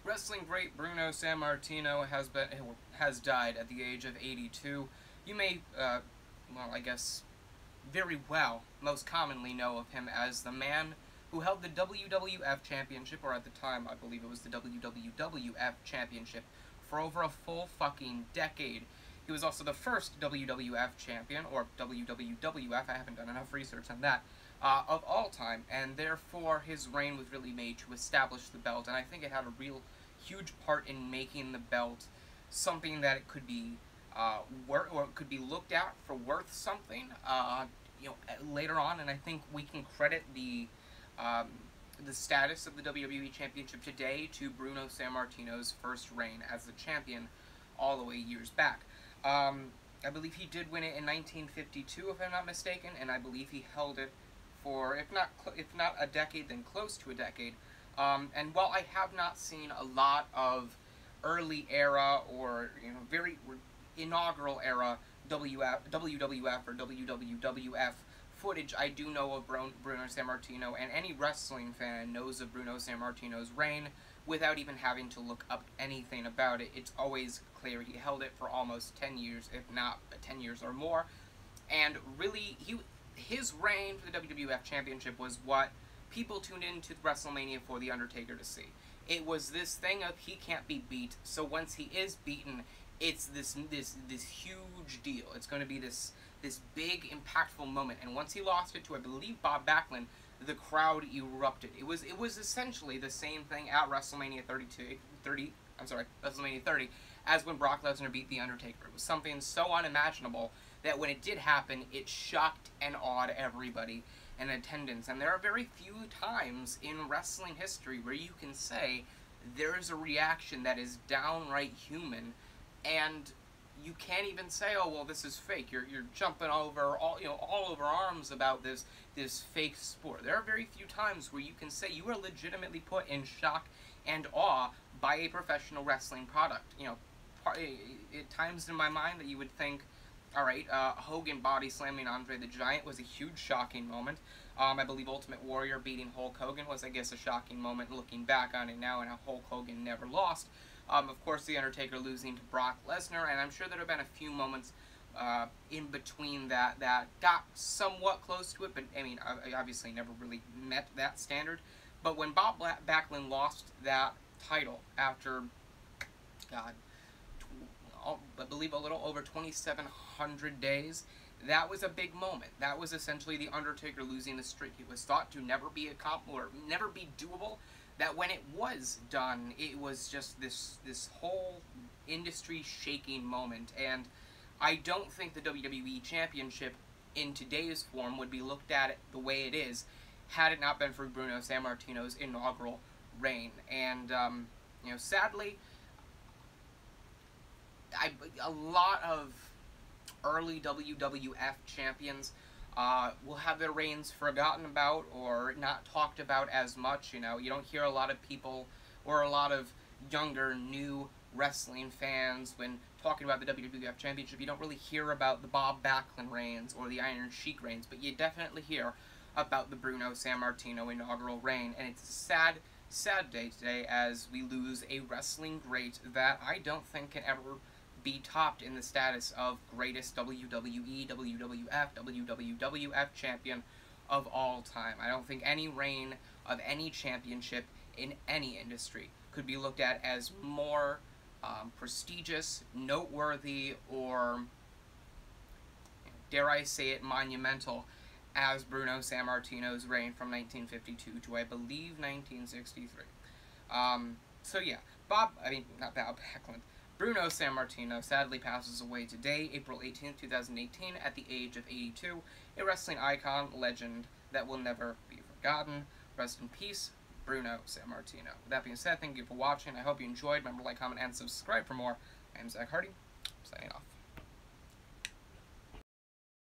Wrestling great Bruno Sammartino has died at the age of 82. You may, well, I guess, very well, most commonly know of him as the man who held the WWF Championship, or at the time, I believe it was the WWF Championship, for over a full fucking decade. He was also the first WWF champion, or WWF, I haven't done enough research on that, of all time, and therefore his reign was really made to establish the belt, and I think it had a real huge part in making the belt something that it could be or it could be looked at for worth something, later on, and I think we can credit the status of the WWE Championship today to Bruno Sammartino's first reign as the champion all the way years back. I believe he did win it in 1952, if I'm not mistaken, and I believe he held it for, if not a decade, then close to a decade. And while I have not seen a lot of early era or very inaugural era WWF or WWF footage, I do know of Bruno Sammartino, and any wrestling fan knows of Bruno Sammartino's reign without even having to look up anything about it. It's always clear he held it for almost 10 years, if not 10 years or more, and really, his reign for the WWF Championship was what people tuned into WrestleMania for The Undertaker to see. It was this thing of he can't be beat, so once he is beaten, it's this huge deal. It's going to be this big, impactful moment. And once he lost it to, I believe, Bob Backlund, the crowd erupted. It was essentially the same thing at WrestleMania 30 as when Brock Lesnar beat The Undertaker. It was something so unimaginable that when it did happen, it shocked and awed everybody in attendance. And there are very few times in wrestling history where you can say there is a reaction that is downright human, and you can't even say, oh, well, this is fake. You're jumping over all over arms about this fake sport. There are very few times where you can say you are legitimately put in shock and awe by a professional wrestling product. At times in my mind that you would think, all right, Hogan body slamming Andre the Giant was a huge shocking moment. I believe Ultimate Warrior beating Hulk Hogan was, I guess, a shocking moment looking back on it now, and how Hulk Hogan never lost. Of course, The Undertaker losing to Brock Lesnar, and I'm sure there have been a few moments in between that got somewhat close to it, but I mean, I obviously never really met that standard. But when Bob Backlund lost that title after, God, I believe a little over 2,700 days, that was a big moment. That was essentially The Undertaker losing the streak. It was thought to never be never be doable. That when it was done, it was just this whole industry-shaking moment. And I don't think the WWE Championship in today's form would be looked at the way it is had it not been for Bruno Sammartino's inaugural reign. And, sadly, a lot of early WWF champions will have their reigns forgotten about or not talked about as much. You don't hear a lot of people or a lot of younger, new wrestling fans when talking about the WWF Championship. You don't really hear about the Bob Backlund reigns or the Iron Sheik reigns, but you definitely hear about the Bruno Sammartino inaugural reign, and it's a sad, sad day today as we lose a wrestling great that I don't think can ever be topped in the status of greatest WWE, WWF, WWF champion of all time. I don't think any reign of any championship in any industry could be looked at as more prestigious, noteworthy, or, dare I say it, monumental as Bruno Sammartino's reign from 1952 to, I believe, 1963. So yeah, not Bob Backlund, Bruno Sammartino sadly passes away today, April 18, 2018, at the age of 82, a wrestling icon, legend that will never be forgotten. Rest in peace, Bruno Sammartino. With that being said, thank you for watching. I hope you enjoyed. Remember to like, comment, and subscribe for more. I am Zach Hardy, signing off.